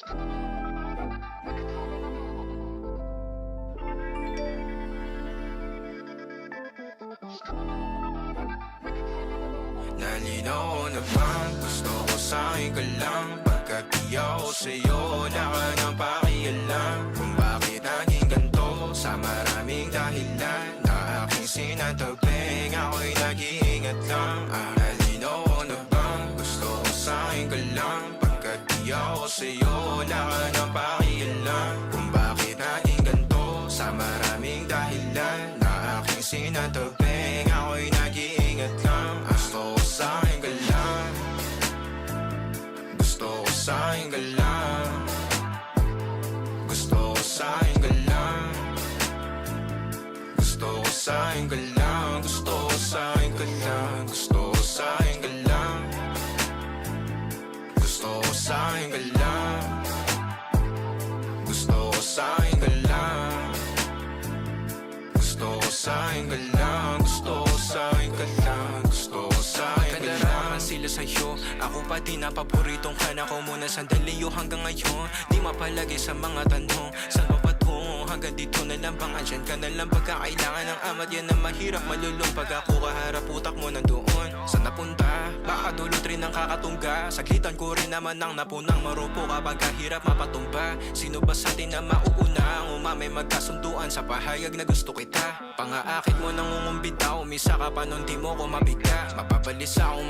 Nalinaw na bang gusto ko sa'yo ka lang? Pagkat di ako sa'yo, wala ka nang pakialam. Kung bakit naging ganito, sa maraming dahilan na aking sinatabing, ako'y nag-iingat lang. Nalinaw na bang gusto ko sa'yo ka lang? Pagkat di ako sa'yo, wala ka nang pakialam. Kung bakit naging ganito, sa maraming dahilan na aking sinatabing, ako'y nag-iingat lang. Gusto ko sa'yo ka lang, gusto ko sa'yo ka lang, gusto ko sa'yo ka lang, gusto ko sa'yo ka lang, gusto ko sa'yo ka lang, gusto ko sa'yo ka lang, gusto ko sa'yo ka lang, gusto ko sa'yo ka lang, gusto ko sa'yo ka lang, gusto ko sa'yo ka lang, gusto ko sa'yo ka lang. Sila sa'yo, ako pa din na paboritong ka na ko muna sandali yo hanggang ngayon. Di mapalagi sa mga tanong, saan pa patungo? Hanggang dito na lang bang andyan ka na lang pagkakailangan ng amat? Yan ang mahirap malulong pag ako kaharap utak mo nandoon. Saan napunta? Baka dulot rin ang kakatungga. Saglitan ko rin naman ang napunang marupo kapag kahirap mapatumba. Sino ba sa atin na mauuna ang umamay magkasunduan sa pahayag na gusto kita? Pangaakit mo nang ungumbita, umisa ka pa nun di mo ko mabigla. Mapabalisa akong